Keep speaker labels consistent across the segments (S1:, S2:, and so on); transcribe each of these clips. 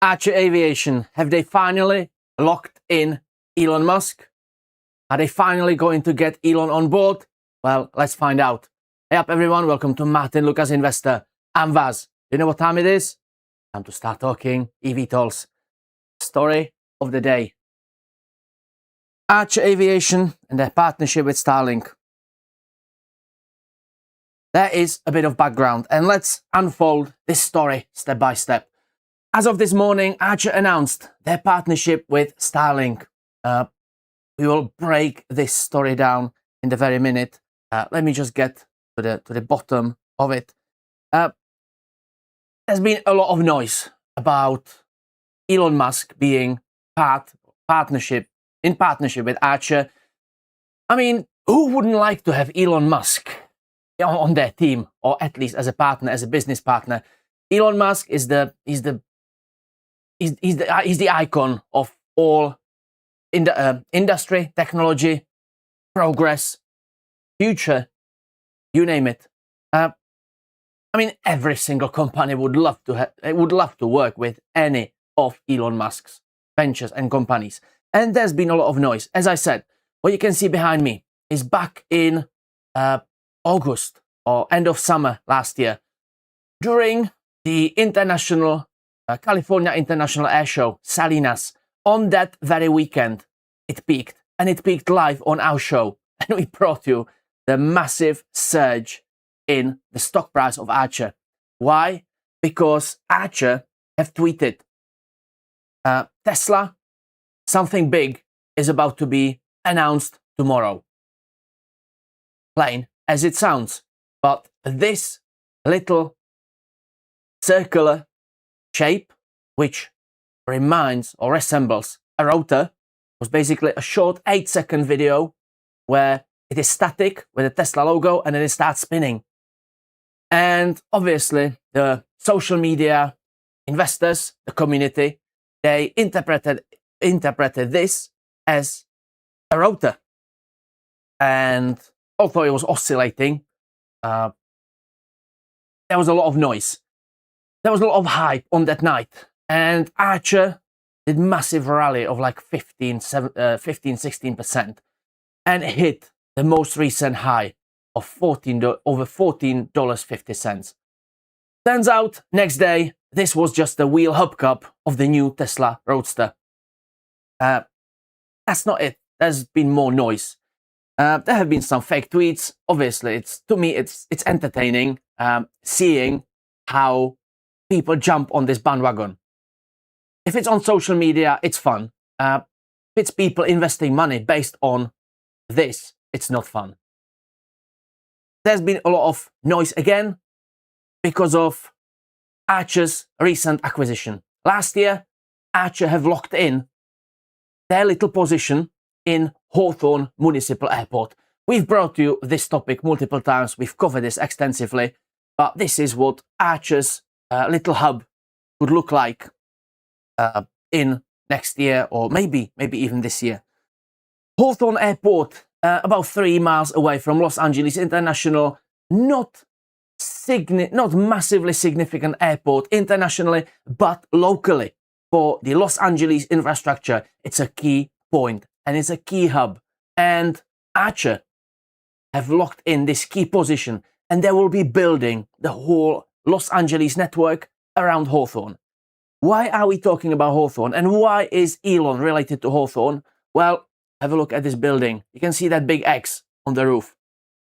S1: ACHR Aviation, have they finally locked in Elon Musk? Are they finally going to get Elon on board? Well, let's find out. Hey up everyone, welcome to Martyn Lucas Investor. I'm Vaz. You know what time it is? Time to start talking eVTOLs. Story of the day. ACHR Aviation and their partnership with Starlink. There is a bit of background and let's unfold this story step by step. As of this morning, ACHR announced their partnership with Starlink. We will break this story down in the very minute. Let me just get to the bottom of it. There's been a lot of noise about Elon Musk being in partnership with ACHR. I mean, who wouldn't like to have Elon Musk on their team, or at least as a partner, as a business partner? Elon Musk is the icon of all in the industry, technology, progress, future, you name it. I mean, every single company would love to work with any of Elon Musk's ventures and companies. And there's been a lot of noise. As I said, what you can see behind me is back in August or end of summer last year, during the California International Air Show, Salinas. On that very weekend, it peaked, and it peaked live on our show. And we brought you the massive surge in the stock price of ACHR. Why? Because ACHR have tweeted, Tesla, something big is about to be announced tomorrow. Plain as it sounds. But this little circular shape, which reminds or resembles a rotor, was basically a short 8-second video where it is static with the Tesla logo and then it starts spinning. And obviously the social media investors, the community, they interpreted this as a rotor. And although it was oscillating, there was a lot of noise. There was a lot of hype on that night. And ACHR did massive rally of like 16%, and hit the most recent high of over $14.50. Turns out, next day, this was just the wheel hubcap of the new Tesla Roadster. That's not it. There's been more noise. There have been some fake tweets. Obviously, to me, it's entertaining seeing how people jump on this bandwagon. If it's on social media, it's fun. If it's people investing money based on this, it's not fun. There's been a lot of noise again because of ACHR's recent acquisition. Last year, ACHR have locked in their little position in Hawthorne Municipal Airport. We've brought you this topic multiple times. We've covered this extensively, but this is what ACHR's little hub would look like in next year, or maybe even this year. Hawthorne Airport, about 3 miles away from Los Angeles International, not massively significant airport internationally, but locally for the Los Angeles infrastructure. It's a key point and it's a key hub. And ACHR have locked in this key position, and they will be building the whole Los Angeles network around Hawthorne. Why are we talking about Hawthorne, and why is Elon related to Hawthorne? Well, have a look at this building. You can see that big X on the roof.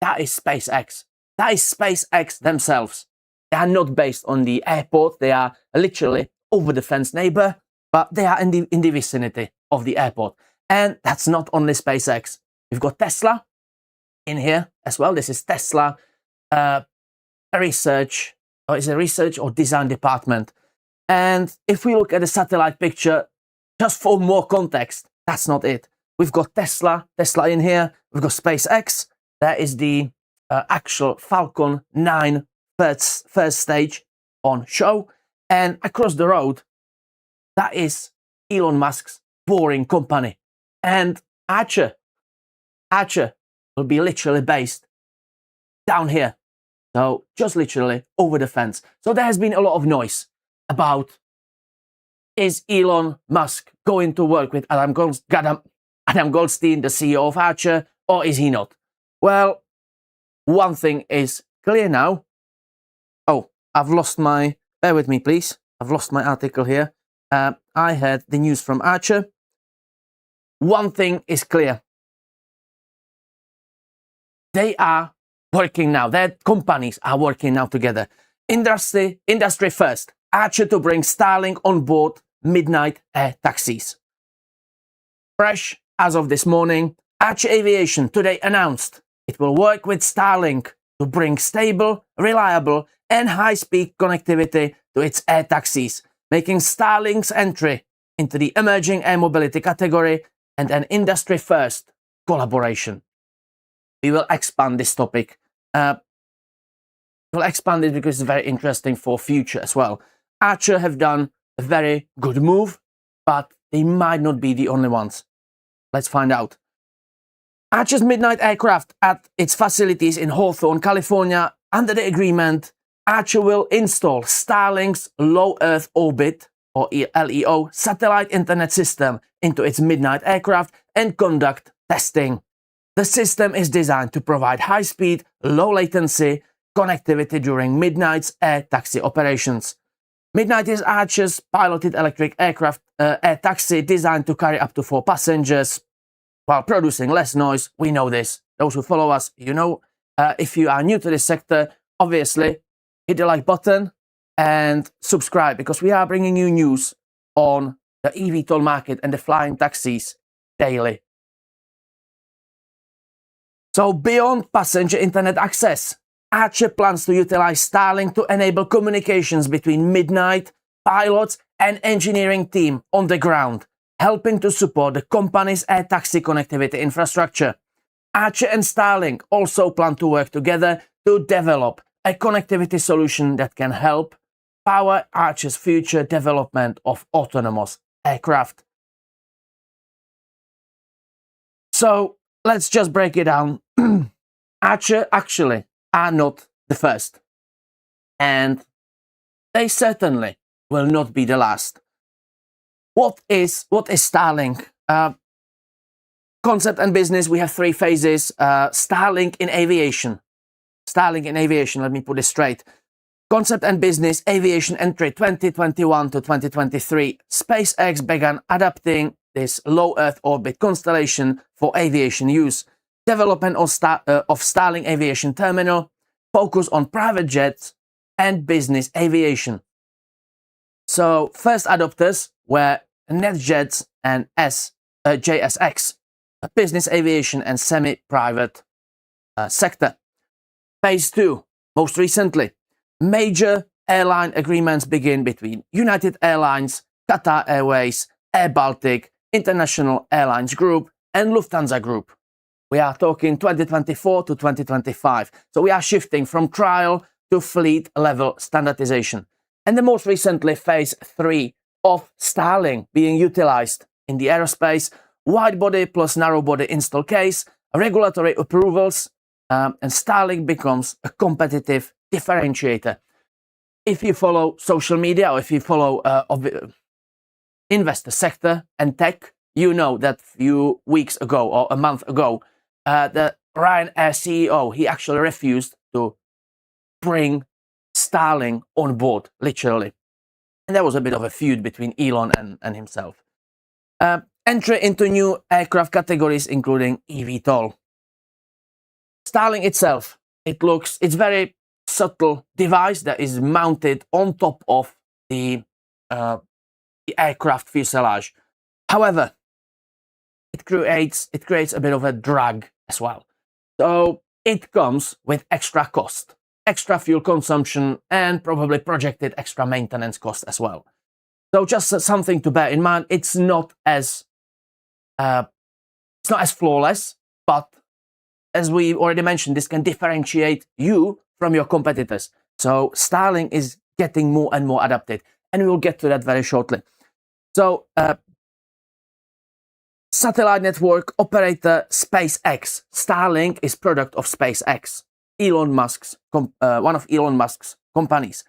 S1: That is SpaceX. That is SpaceX themselves. They are not based on the airport. They are literally over the fence neighbor, but they are in the vicinity of the airport. And that's not only SpaceX. We've got Tesla in here as well. This is Tesla research or design department. And if we look at the satellite picture, just for more context, that's not it. We've got Tesla in here. We've got SpaceX. That is the actual Falcon 9 first stage on show. And across the road, that is Elon Musk's boring company. And ACHR will be literally based down here. So just literally over the fence. So there has been a lot of noise about is Elon Musk going to work with Adam Goldstein, the CEO of ACHR, or is he not? Well, one thing is clear now. Oh, I've lost my... Bear with me, please. I've lost my article here. I had the news from ACHR. One thing is clear. They are working now. Their companies are working now together. Industry first. ACHR to bring Starlink on board midnight air taxis. Fresh as of this morning, ACHR Aviation today announced it will work with Starlink to bring stable, reliable and high-speed connectivity to its air taxis, making Starlink's entry into the emerging air mobility category and an industry-first collaboration. We will expand this topic. We'll expand it because it's very interesting for future as well. ACHR have done a very good move, but they might not be the only ones. Let's find out. ACHR's midnight aircraft at its facilities in Hawthorne, California. Under the agreement, ACHR will install Starlink's low Earth orbit, or LEO, satellite internet system into its midnight aircraft and conduct testing. The system is designed to provide high-speed, low-latency connectivity during Midnight's air taxi operations. Midnight is ACHR's piloted electric aircraft air taxi designed to carry up to 4 passengers while producing less noise. We know this. Those who follow us, you know. If you are new to this sector, obviously, hit the like button and subscribe, because we are bringing you news on the eVTOL market and the flying taxis daily. So beyond passenger internet access, ACHR plans to utilize Starlink to enable communications between Midnight, pilots and engineering team on the ground, helping to support the company's air taxi connectivity infrastructure. ACHR and Starlink also plan to work together to develop a connectivity solution that can help power ACHR's future development of autonomous aircraft. So let's just break it down. ACHR actually are not the first, and they certainly will not be the last. What is Starlink? Concept and business, we have 3 phases. Starlink in aviation. Starlink in aviation, let me put it straight. Concept and business, aviation entry 2021 to 2023. SpaceX began adapting this low Earth orbit constellation for aviation use. Development of Starlink aviation terminal, focus on private jets and business aviation. So first adopters were NetJets and JSX, business aviation and semi-private sector. Phase 2, most recently, major airline agreements begin between United Airlines, Qatar Airways, Air Baltic, International Airlines Group and Lufthansa Group. We are talking 2024 to 2025. So we are shifting from trial to fleet level standardization. And the most recently, phase 3 of Starlink being utilized in the aerospace, wide body plus narrow body install case, regulatory approvals, and Starlink becomes a competitive differentiator. If you follow social media or if you follow investor sector and tech, you know that a few weeks ago or a month ago, the Ryanair CEO, he actually refused to bring Starlink on board, literally. And there was a bit of a feud between Elon and himself. Entry into new aircraft categories, including eVTOL. Starlink itself, it's very subtle device that is mounted on top of the aircraft fuselage. However, it creates a bit of a drag as well. So it comes with extra cost, extra fuel consumption, and probably projected extra maintenance cost as well. So just something to bear in mind. It's not as flawless, but as we already mentioned, this can differentiate you from your competitors. So Starlink is getting more and more adapted, and we will get to that very shortly. So satellite network operator SpaceX. Starlink is product of SpaceX, Elon Musk's one of Elon Musk's companies.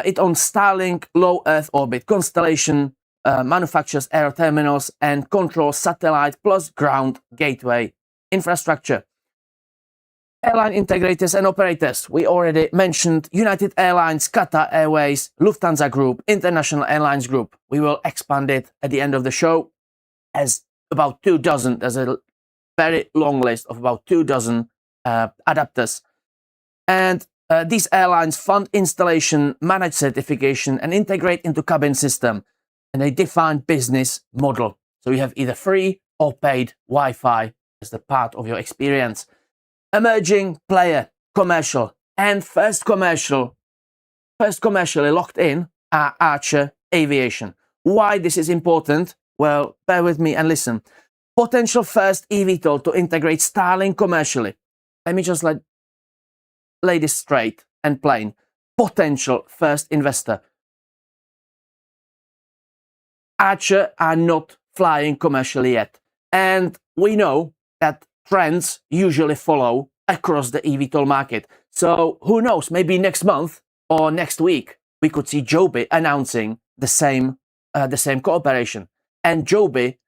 S1: It owns Starlink low Earth orbit constellation manufactures aero terminals and controls satellite plus ground gateway infrastructure. Airline integrators and operators. We already mentioned United Airlines, Qatar Airways, Lufthansa Group, International Airlines Group. We will expand it at the end of the show as about 24. There's a very long list of about 24 adapters. And these airlines fund installation, manage certification, and integrate into cabin system. And they define business model. So you have either free or paid Wi-Fi as the part of your experience. Emerging player, commercial, and first commercially locked in are ACHR Aviation. Why this is important? Well, bear with me and listen. Potential first eVTOL to integrate Starlink commercially. Let me just lay this straight and plain. Potential first investor. ACHR are not flying commercially yet. And we know that trends usually follow across the eVTOL market. So who knows, maybe next month or next week, we could see Joby announcing the same cooperation. And Joby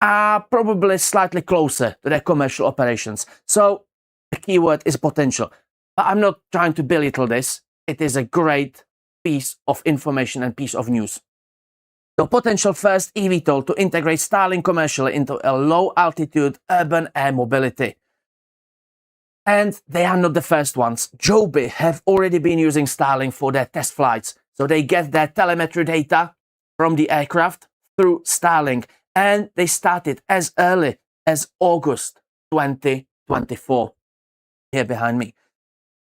S1: are probably slightly closer to their commercial operations. So the keyword is potential. But I'm not trying to belittle this. It is a great piece of information and piece of news. The potential first eVTOL to integrate Starlink commercially into a low-altitude urban air mobility. And they are not the first ones. Joby have already been using Starlink for their test flights. So they get their telemetry data from the aircraft through Starlink. And they started as early as August 2024. Here behind me.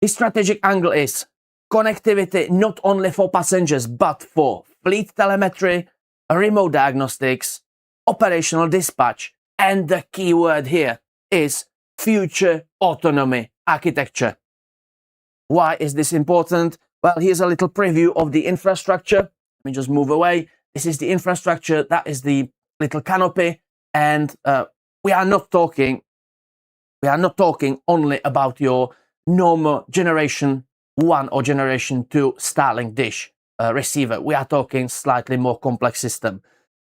S1: The strategic angle is connectivity not only for passengers, but for fleet telemetry, remote diagnostics, operational dispatch, and the key word here is future autonomy architecture. Why is this important? Well, here's a little preview of the infrastructure. Let me just move away. This is the infrastructure. That is the little canopy. And we are not talking only about your normal generation 1 or generation 2 Starlink dish receiver. We are talking slightly more complex system.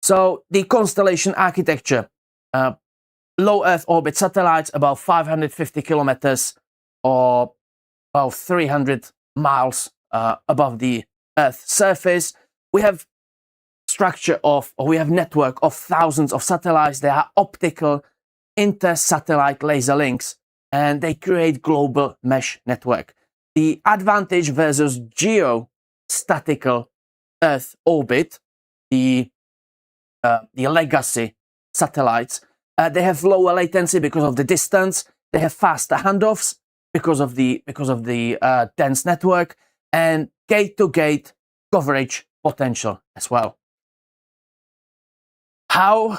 S1: So the constellation architecture, low Earth orbit satellites about 550 kilometers or about 300 miles above the Earth's surface. We have network of thousands of satellites. They are optical inter-satellite laser links, and they create global mesh network. The advantage versus geostatical Earth orbit, the legacy satellites, they have lower latency because of the distance. They have faster handoffs because of the dense network, and gate-to-gate coverage potential as well. How?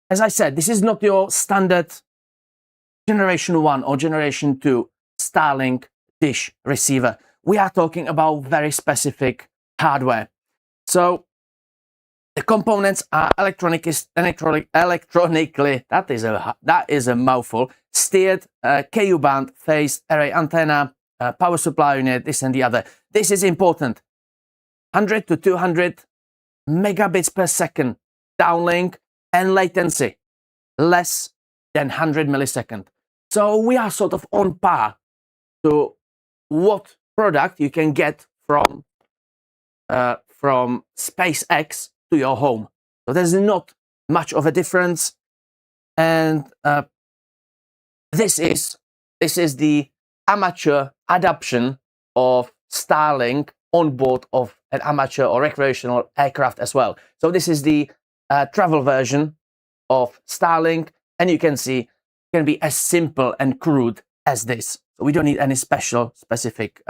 S1: As I said, this is not your standard generation 1 or generation 2 Starlink dish receiver. We are talking about very specific hardware. So the components are electronically, that is a mouthful, steered Ku-band phased array antenna, power supply unit, this and the other. This is important. 100 to 200 megabits per second downlink, and latency less than 100 milliseconds. So we are sort of on par to what product you can get from SpaceX to your home. So there's not much of a difference, and this is the amateur adoption of Starlink on board of an amateur or recreational aircraft as well. So this is the travel version of Starlink, and you can see it can be as simple and crude as this. So we don't need any specific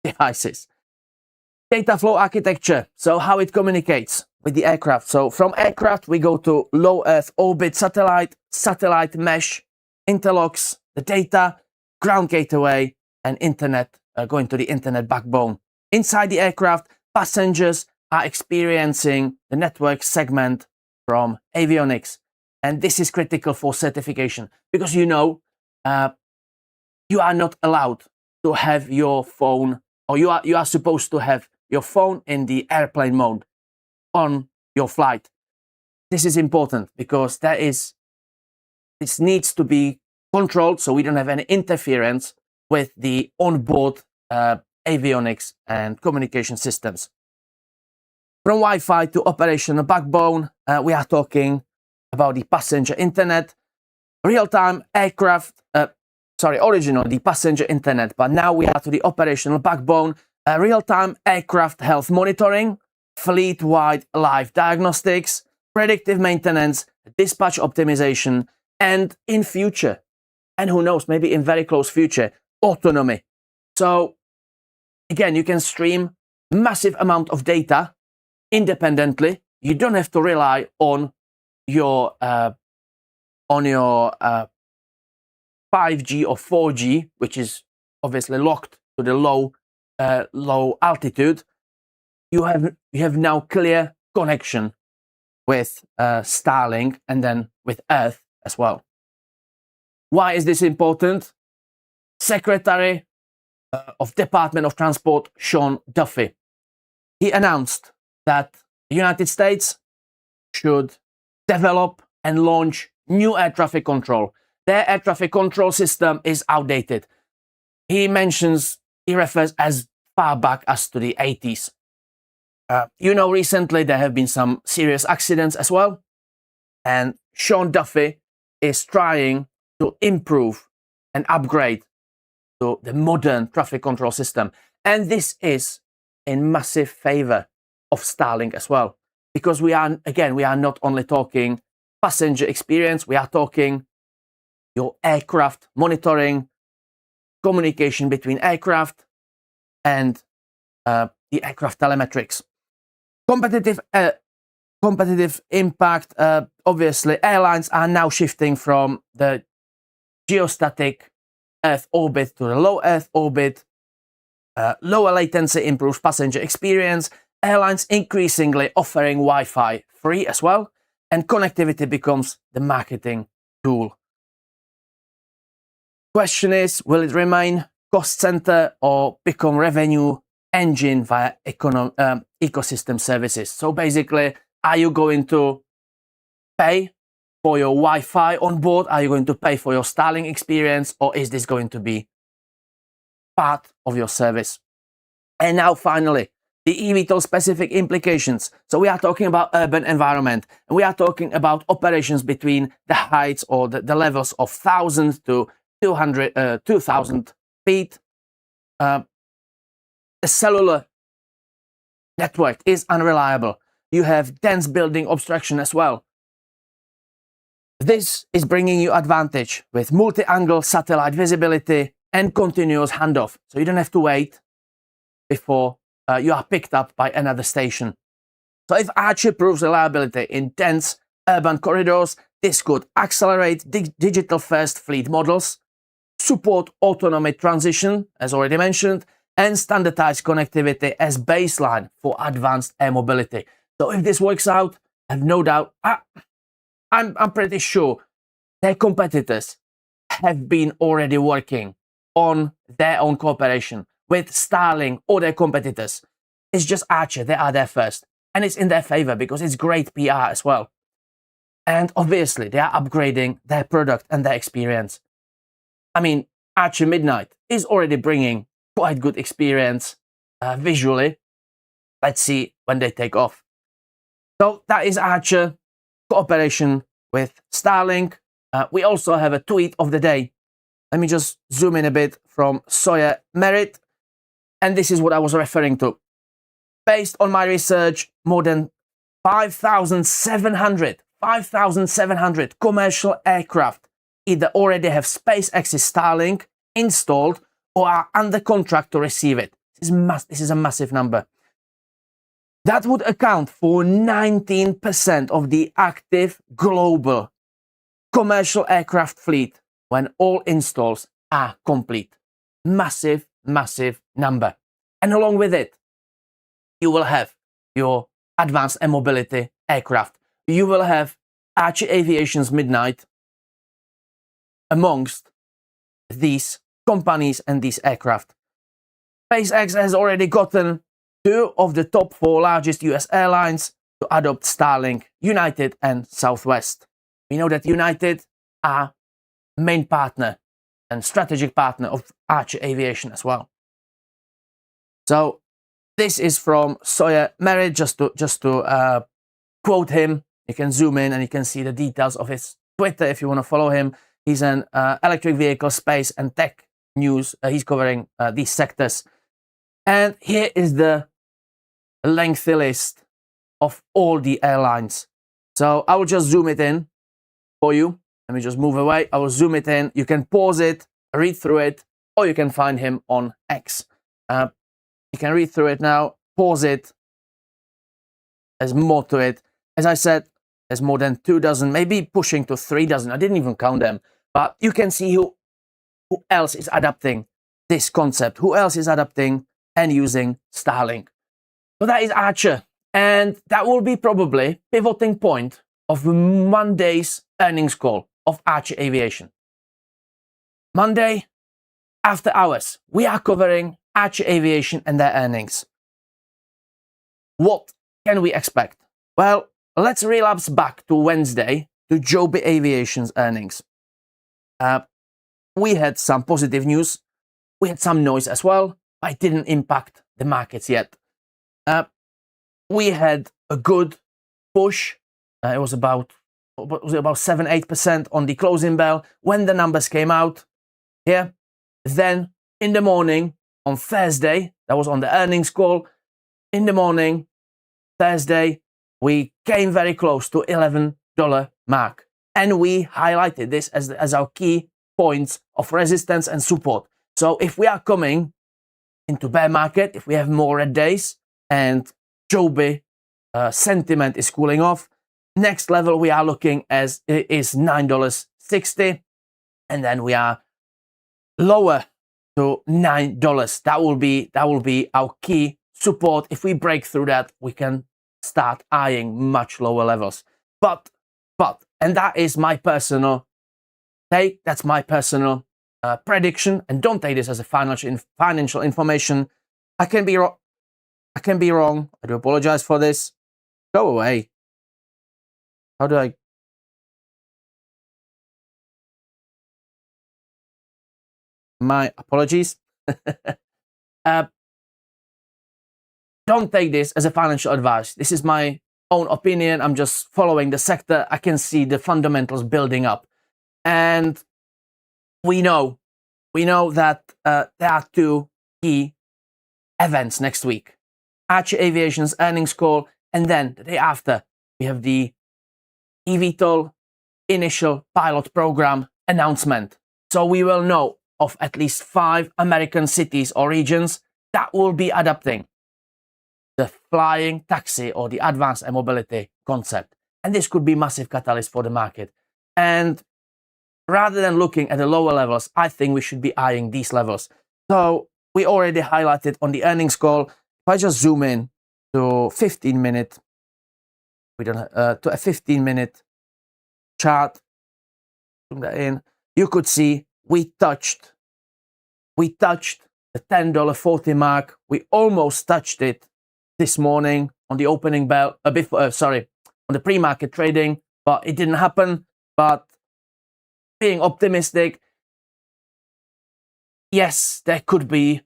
S1: devices. Data flow architecture. So how it communicates with the aircraft. So from aircraft, we go to low Earth orbit satellite mesh, interlocks the data, ground gateway, and internet, going to the internet backbone. Inside the aircraft, passengers are experiencing the network segment from avionics. And this is critical for certification because you are not allowed to have your phone, or you are supposed to have your phone in the airplane mode on your flight. This is important because this needs to be controlled so we don't have any interference with the onboard avionics and communication systems. From Wi-Fi to operational backbone, we are talking about the passenger internet, real-time aircraft, original, the passenger internet, but now we are to the operational backbone, real-time aircraft health monitoring, fleet-wide live diagnostics, predictive maintenance, dispatch optimization, and in future, and who knows, maybe in very close future, autonomy. So again, you can stream massive amount of data independently. You don't have to rely on your 5G or 4G, which is obviously locked to the low altitude. You have now clear connection with Starlink and then with Earth as well. Why is this important? Secretary of Department of Transport Sean Duffy, he announced that the United States should develop and launch new air traffic control. Their air traffic control system is outdated. He refers as far back as to the 80s. Recently there have been some serious accidents as well. And Sean Duffy is trying to improve and upgrade to the modern traffic control system. And this is in massive favor of Starlink as well. Because we are not only talking passenger experience, we are talking your aircraft monitoring, communication between aircraft, and the aircraft telemetrics. Competitive impact. Obviously, airlines are now shifting from the geostatic Earth orbit to the low Earth orbit. Lower latency improves passenger experience. Airlines increasingly offering Wi-Fi free as well, and connectivity becomes the marketing tool. Question is, will it remain cost center or become revenue engine via ecosystem services? So basically, are you going to pay for your Wi-Fi on board? Are you going to pay for your Starlink experience, or is this going to be part of your service? And now finally, the eVTOL specific implications. So we are talking about urban environment, and we are talking about operations between the heights or the levels of 1,000 to 2,000 feet. The cellular network is unreliable. You have dense building obstruction as well. This is bringing you advantage with multi-angle satellite visibility and continuous handoff. So you don't have to wait before you are picked up by another station. So if ACHR proves reliability in dense urban corridors, this could accelerate digital-first fleet models, support autonomy transition, as already mentioned, and standardize connectivity as baseline for advanced air mobility. So if this works out, I have no doubt, I'm pretty sure their competitors have been already working on their own cooperation with Starlink or their competitors. It's just ACHR, they are there first. And it's in their favor because it's great PR as well. And obviously, they are upgrading their product and their experience. I mean, ACHR Midnight is already bringing quite good experience visually. Let's see when they take off. So that is ACHR cooperation with Starlink. We also have a tweet of the day. Let me just zoom in a bit from Sawyer Merritt. And this is what I was referring to. Based on my research, more than 5,700 commercial aircraft either already have SpaceX's Starlink installed or are under contract to receive it. This is a massive number. That would account for 19% of the active global commercial aircraft fleet when all installs are complete. Massive, massive number. And along with it, you will have your advanced air mobility aircraft. You will have ACHR Aviation's Midnight amongst these companies and these aircraft. SpaceX has already gotten 2 of the top 4 largest US airlines to adopt Starlink, United and Southwest. We know that United are main partner and strategic partner of ACHR Aviation as well. So this is from Sawyer Merritt, just to quote him. You can zoom in and you can see the details of his Twitter if you want to follow him. He's an electric vehicle, space and tech news. He's covering these sectors. And here is the lengthy list of all the airlines. So I will just zoom it in for you. Let me just move away. I will zoom it in. You can pause it, read through it, or you can find him on X. You can read through it now, pause it. There's more to it. As I said, there's more than 24, maybe pushing to 36. I didn't even count them. But you can see who else is adapting this concept, who else is adapting and using Starlink. So that is ACHR. And that will be probably pivoting point of Monday's earnings call of ACHR Aviation. Monday, after hours, we are covering ACHR Aviation and their earnings. What can we expect? Well, let's relapse back to Wednesday to Joby Aviation's earnings. We had some positive news. We had some noise as well, but it didn't impact the markets yet. We had a good push. It was about 7-8% on the closing bell when the numbers came out here. Then in the morning on Thursday, that was on the earnings call. In the morning, Thursday, we came very close to $11 mark. And we highlighted this as our key points of resistance and support. So if we are coming into bear market, if we have more red days and Joby sentiment is cooling off, next level we are looking as is $9.60, and then we are lower to $9. That will be our key support. If we break through that, we can start eyeing much lower levels. But and that is my personal take. That's my personal prediction, and don't take this as a financial information. I can be wrong. I can be wrong. I do apologize for this. Go away. How do I? My apologies. Don't take this as a financial advice. This is my own opinion. I'm just following the sector. I can see the fundamentals building up. And we know that there are two key events next week. ACHR Aviation's earnings call, and then the day after, we have the eVTOL initial pilot program announcement. So we will know of at least 5 American cities or regions that will be adopting the flying taxi or the advanced air mobility concept. And this could be a massive catalyst for the market. And rather than looking at the lower levels, I think we should be eyeing these levels. So we already highlighted on the earnings call. If I just zoom in to 15-minute, to a 15-minute chart, zoom that in, you could see we touched the $10.40 mark. We almost touched it this morning on the opening bell, on the pre-market trading, but it didn't happen. But being optimistic, yes, there could be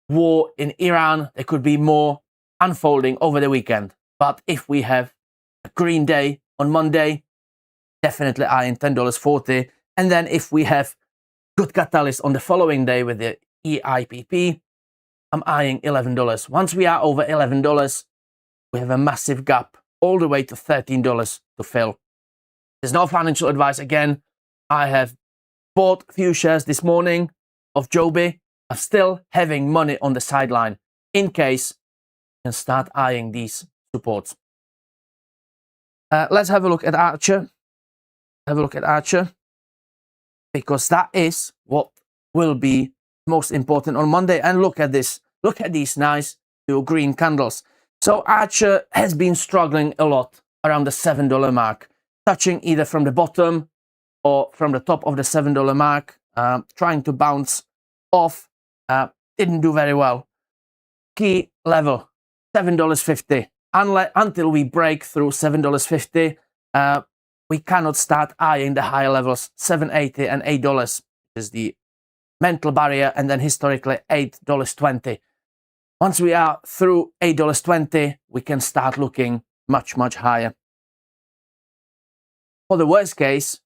S1: war in Iran. There could be more unfolding over the weekend. But if we have a green day on Monday, definitely eyeing $10.40. And then if we have good catalyst on the following day with the EIPP, I'm eyeing $11. Once we are over $11, we have a massive gap all the way to $13 to fill. There's no financial advice. Again, I have bought a few shares this morning of Joby. I'm still having money on the sideline in case I can start eyeing these supports. Let's have a look at ACHR. Have a look at ACHR, because that is what will be most important on Monday. And look at this. Look at these nice 2 green candles. So ACHR has been struggling a lot around the $7 mark, touching either from the bottom or from the top of the $7 mark, trying to bounce off. Didn't do very well. Key level, $7.50. until we break through $7.50, we cannot start eyeing the higher levels, $7.80 and $8 is the mental barrier, and then historically $8.20. Once we are through $8.20, we can start looking much, much higher. For the worst case,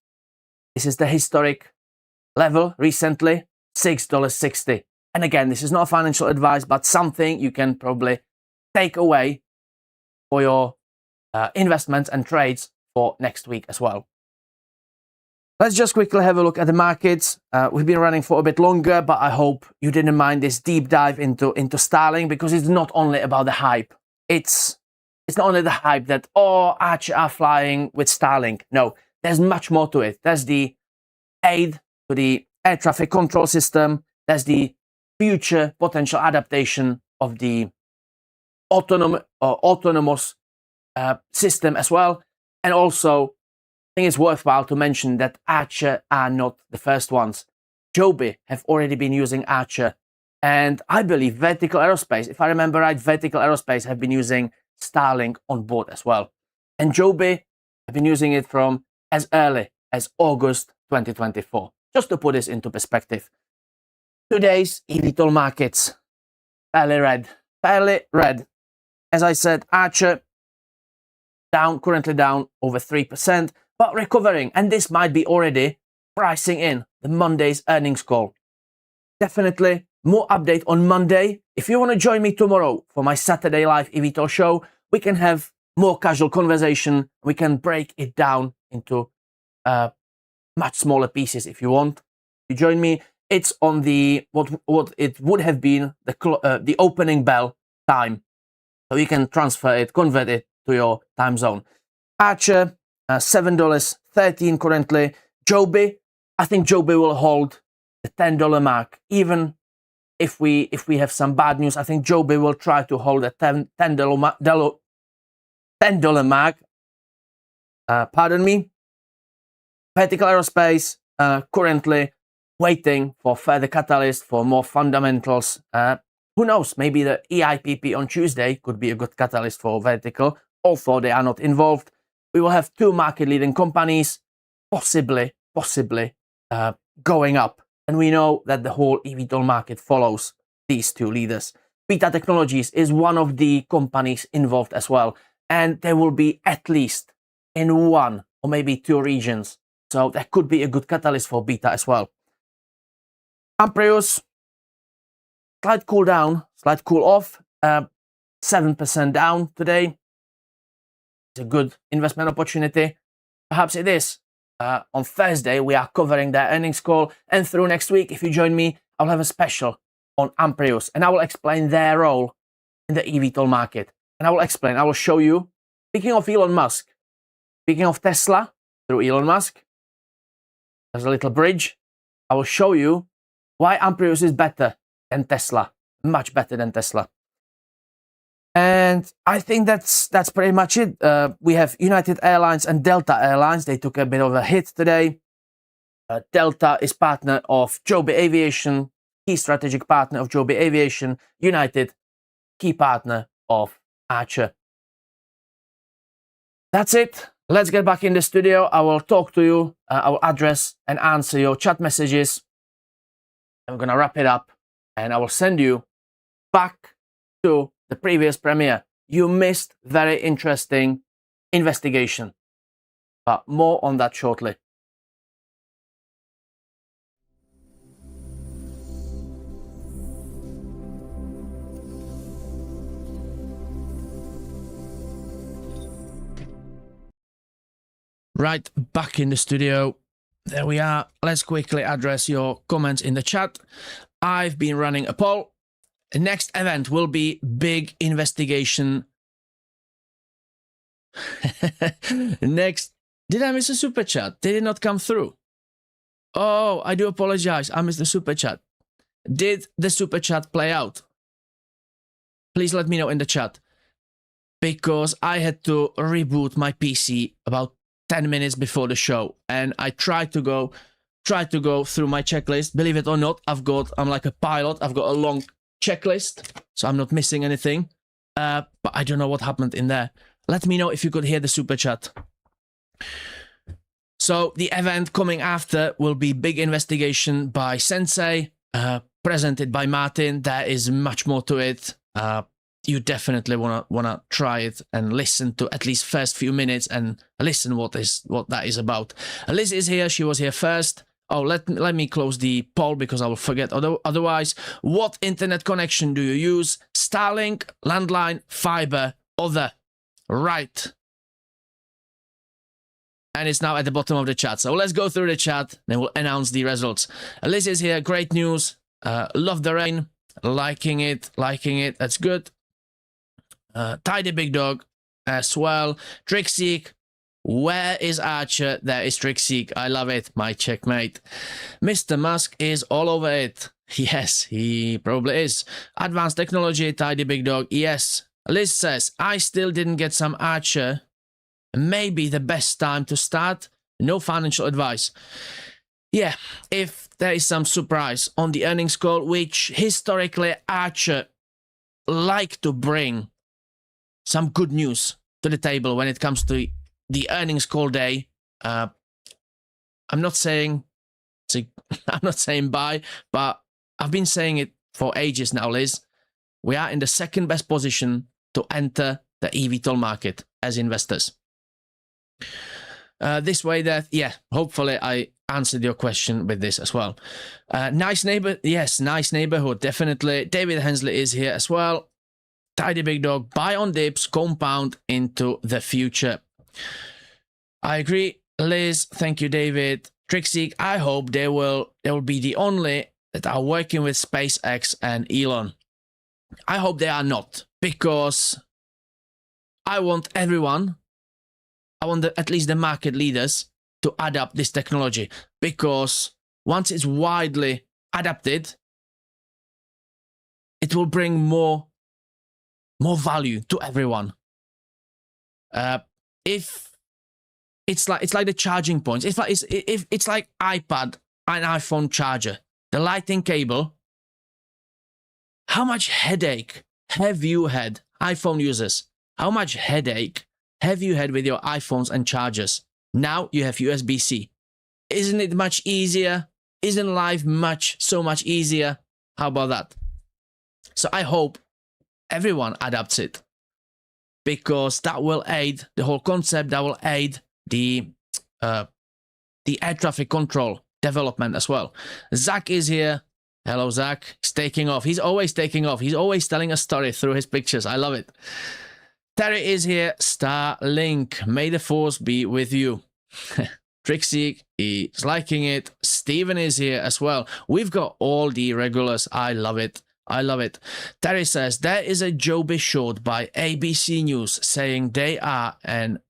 S1: this is the historic level recently, $6.60. And again, this is not financial advice, but something you can probably take away for your investments and trades for next week as well. Let's just quickly have a look at the markets. We've been running for a bit longer, but I hope you didn't mind this deep dive into Starlink, because it's not only about the hype. It's not only the hype that, oh, ACHR are flying with Starlink. No, there's much more to it. There's the aid to the air traffic control system. There's the future potential adaptation of the autonomous system as well. And also, I think it's worthwhile to mention that ACHR are not the first ones. Joby have already been using ACHR. And I believe Vertical Aerospace, if I remember right, Vertical Aerospace have been using Starlink on board as well. And Joby have been using it from as early as August 2024. Just to put this into perspective. Today's eVTOL markets, fairly red. As I said, ACHR currently down over 3%, but recovering. And this might be already pricing in the Monday's earnings call. Definitely more update on Monday. If you want to join me tomorrow for my Saturday live eVTOL show, we can have more casual conversation. We can break it down into much smaller pieces if you want. You join me. It's on the what it would have been the opening bell time, so you can transfer it, convert it to your time zone. ACHR $7.13 currently. Joby, I think Joby will hold the $10 mark. Even if we have some bad news, I think Joby will try to hold the $10 mark. Pardon me. Vertical Aerospace currently waiting for further catalyst, for more fundamentals. Who knows? Maybe the EIPP on Tuesday could be a good catalyst for Vertical, although they are not involved. We will have two market-leading companies, possibly going up. And we know that the whole eVTOL market follows these two leaders. Beta Technologies is one of the companies involved as well. And they will be at least in one or maybe two regions. So that could be a good catalyst for Beta as well. Amprius, slight cool off, 7% down today. It's a good investment opportunity. Perhaps it is. On Thursday, we are covering their earnings call. And through next week, if you join me, I'll have a special on Amprius. And I will explain their role in the eVTOL market. And I will show you, speaking of Elon Musk, speaking of Tesla through Elon Musk, there's a little bridge. I will show you why Amprius is better than Tesla, much better than Tesla. And I think that's pretty much it. We have United Airlines and Delta Airlines. They took a bit of a hit today. Delta is partner of Joby Aviation, key strategic partner of Joby Aviation. United, key partner of ACHR. That's it. Let's get back in the studio. I will talk to you. I will address and answer your chat messages. I'm going to wrap it up and I will send you back to the previous premiere. You missed very interesting investigation, but more on that shortly. Right, back in the studio. There we are. Let's quickly address your comments in the chat. I've been running a poll. The next event will be big investigation. Next. Did I miss a super chat? Did it not come through? Oh, I do apologize. I missed the super chat. Did the super chat play out? Please let me know in the chat. Because I had to reboot my PC about 10 minutes before the show, and I tried to go through my checklist. Believe it or not, I'm like a pilot. I've got a long checklist, so I'm not missing anything. but I don't know what happened in there. Let me know if you could hear the super chat. So the event coming after will be big investigation by Sensei, presented by Martyn. There is much more to it. You definitely wanna try it and listen to at least first few minutes and listen what that is about. Liz is here. She was here first. Oh, let me close the poll because I will forget otherwise. What internet connection do you use? Starlink, landline, fiber, other. Right. And it's now at the bottom of the chat. So let's go through the chat, then we'll announce the results. Liz is here. Great news. Love the rain. Liking it. That's good. Tidy Big Dog as well. Trickseek. Where is ACHR? There is Trickseek. I love it. My checkmate. Mr. Musk is all over it. Yes, he probably is. Advanced technology. Tidy Big Dog. Yes. Liz says, I still didn't get some ACHR. Maybe the best time to start. No financial advice. Yeah, if there is some surprise on the earnings call, which historically ACHR like to bring some good news to the table when it comes to the earnings call day. I'm not saying buy, but I've been saying it for ages now, Liz. We are in the second best position to enter the eVTOL market as investors. This way that, yeah, hopefully I answered your question with this as well. Nice neighbor, yes, nice neighborhood, definitely. David Hensley is here as well. Tidy Big Dog, buy on dips, compound into the future. I agree, Liz. Thank you, David. Trickseek, I hope they will be the only that are working with SpaceX and Elon. I hope they are not, because I want everyone, at least the market leaders, to adapt this technology, because once it's widely adapted, it will bring more value to everyone. If it's like the charging points, it's like iPad and iPhone charger, the lightning cable. How much headache have you had, iPhone users? How much headache have you had with your iPhones and chargers? Now you have USB-C. Isn't it much easier? Isn't life so much easier? How about that? So I hope everyone adapts it, because that will aid the whole concept. That will aid the air traffic control development as well. Zach is here. Hello, Zach. He's taking off. He's always taking off. He's always telling a story through his pictures. I love it. Terry is here. Starlink. May the force be with you. Trickseek is liking it. Steven is here as well. We've got all the regulars. I love it. I love it. Terry says, there is a Joby short by ABC News saying they and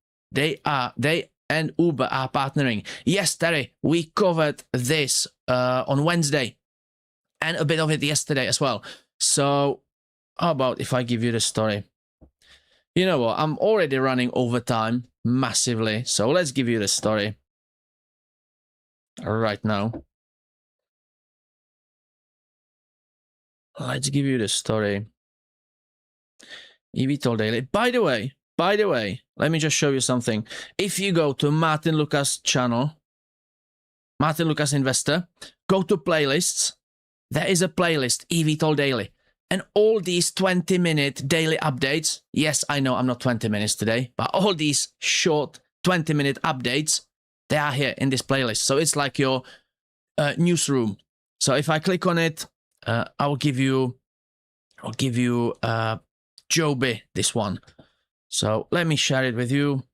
S1: Uber are partnering. Yes, Terry, we covered this on Wednesday and a bit of it yesterday as well. So how about if I give you the story? You know what? I'm already running over time massively. So let's give you the story right now. Let's give you the story. eVTOL Daily. By the way, let me just show you something. If you go to Martyn Lucas channel, Martyn Lucas Investor, go to playlists. There is a playlist, eVTOL Daily. And all these 20-minute daily updates, yes, I know I'm not 20 minutes today, but all these short 20-minute updates, they are here in this playlist. So it's like your newsroom. So if I click on it, I'll give you Joby, this one. So let me share it with you.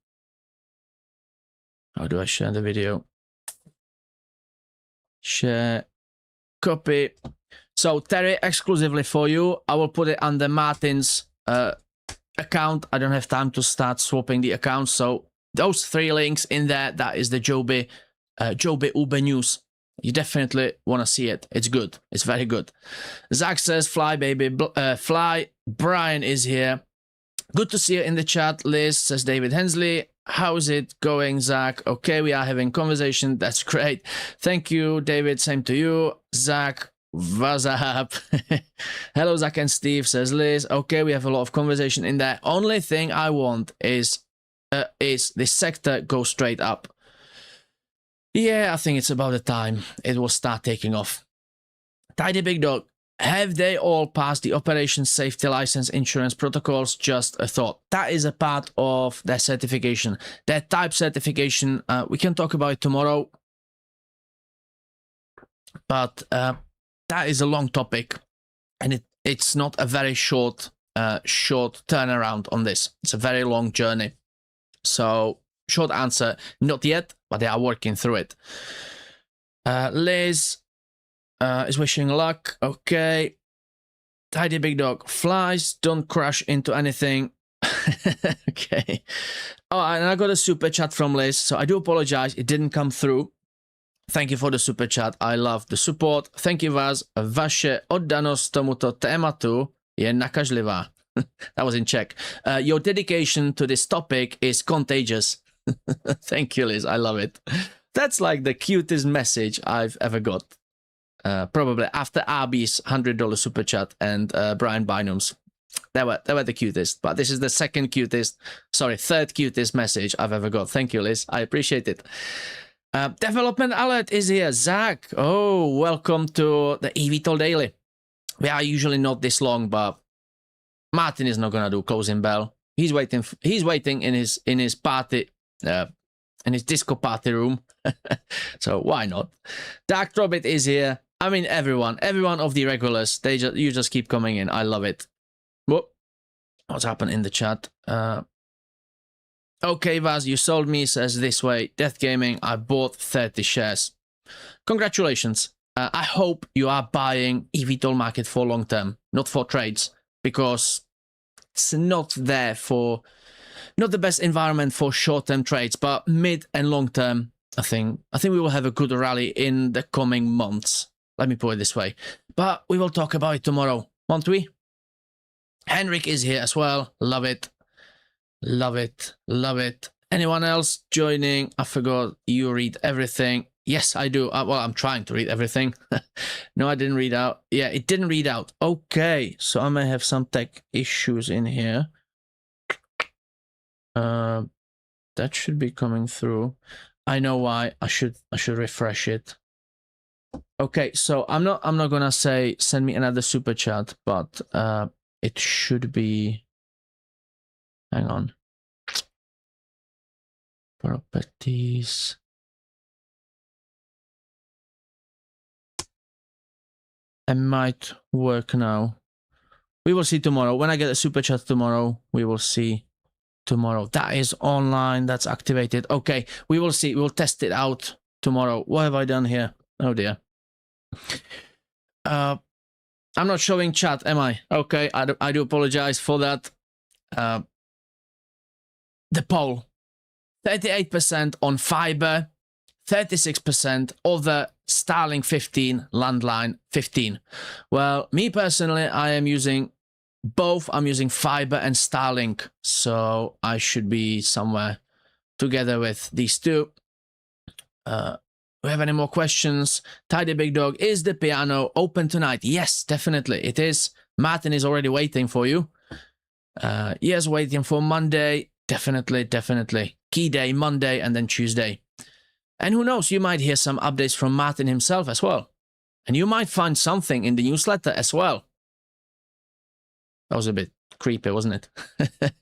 S1: How do I share the video? Share, copy. So Terry, exclusively for you, I will put it under Martyn's account. I don't have time to start swapping the accounts. So those 3 links in there, that is the Joby Uber news. You definitely want to see it. It's good. It's very good. Zach says, fly, baby, fly. Brian is here. Good to see you in the chat. Liz says, David Hensley. How's it going, Zach? Okay, we are having conversation. That's great. Thank you, David. Same to you. Zach,
S2: What's up? Hello, Zach and Steve, says Liz. Okay, we have a lot of conversation in there. Only thing I want is this sector go straight up. Yeah, I think it's about the time it will start taking off. Tidy Big Dog, have they all passed the operation safety license insurance protocols? Just a thought. That is a part of their certification. Their type certification, we can talk about it tomorrow. But that is a long topic, and it's not a very short turnaround on this. It's a very long journey. So short answer, not yet, but they are working through it. Liz is wishing luck. Okay. Tidy Big Dog, flies don't crash into anything. Okay. Oh, and I got a super chat from Liz, so I do apologize. It didn't come through. Thank you for the super chat. I love the support. Thank you vás. Vaše oddanost tomuto tématu je nakažlivá. That was in Czech. Your dedication to this topic is contagious. Thank you, Liz. I love it. That's like the cutest message I've ever got. Probably after Abby's $100 super chat and Brian Bynum's. They were the cutest, but this is the third cutest message I've ever got. Thank you, Liz. I appreciate it. Development alert is here. Zach, oh, welcome to the eVTOL Daily. We are usually not this long, but Martyn is not gonna do closing bell. He's waiting. He's waiting in his party, in his disco party room. So why not? Dark Trobbit is here. I mean, everyone of the regulars. You just keep coming in. I love it. Whoop. What's happened in the chat? Okay, Vaz, you sold me, says this way. Death Gaming, I bought 30 shares. Congratulations. I hope you are buying eVTOL market for long term, not for trades, because it's not there for, not the best environment for short term trades, but mid and long term, I think we will have a good rally in the coming months. Let me put it this way. But we will talk about it tomorrow, won't we? Henrik is here as well. Love it. Love it. Love it. Anyone else joining? I forgot you read everything. Yes, I do. Well, I'm trying to read everything. No, I didn't read out. Yeah, it didn't read out. Okay, so I may have some tech issues in here. That should be coming through. I know why. I should refresh it. Okay, so I'm not gonna say send me another super chat, but it should be. Hang on. Properties. It might work now. We will see tomorrow. When I get a super chat tomorrow, we will see tomorrow. That is online. That's activated. Okay, we will see. We'll test it out tomorrow. What have I done here? Oh dear. I'm not showing chat, am I? Okay, I do apologize for that. The poll, 38% on fiber, 36% other, Starlink 15, landline 15. Well, me personally, I am using both. I'm using fiber and Starlink, so I should be somewhere together with these two. We have any more questions? Tidy Big Dog, is the piano open tonight? Yes, definitely it is. Martyn is already waiting for you. Yes, waiting for Monday. Definitely. Key day, Monday, and then Tuesday. And who knows, you might hear some updates from Martyn himself as well. And you might find something in the newsletter as well. That was a bit creepy, wasn't it?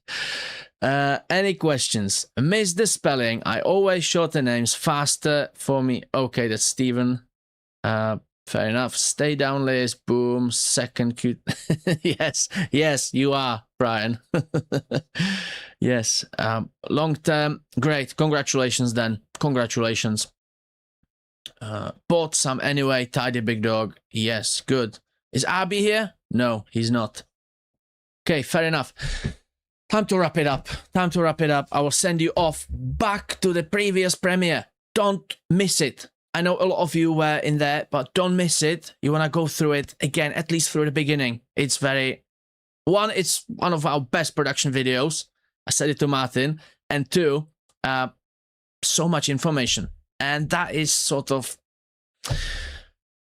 S2: Any questions? Miss the spelling. I always shorten names faster for me. Okay, that's Stephen. Fair enough. Stay down, Liz. Boom. Second cute. Yes, you are, Brian. Yes. Long term. Great. Congratulations then. Congratulations. Bought some anyway. Tidy Big Dog. Yes, good. Is Abby here? No, he's not. Okay, fair enough. Time to wrap it up. I will send you off back to the previous premiere. Don't miss it. I know a lot of you were in there, but don't miss it. You want to go through it again, at least through the beginning. It's it's one of our best production videos. I said it to Martyn. And two, so much information. And that is sort of,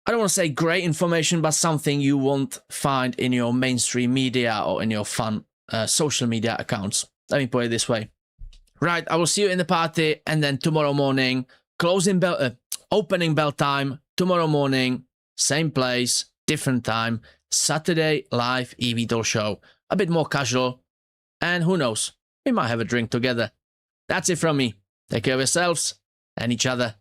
S2: I don't want to say great information, but something you won't find in your mainstream media or in your fun social media accounts. Let me put it this way. Right, I will see you in the party, and then tomorrow morning, opening bell time, tomorrow morning, same place, different time, Saturday live eVTOL show. A bit more casual, and who knows, we might have a drink together. That's it from me. Take care of yourselves and each other.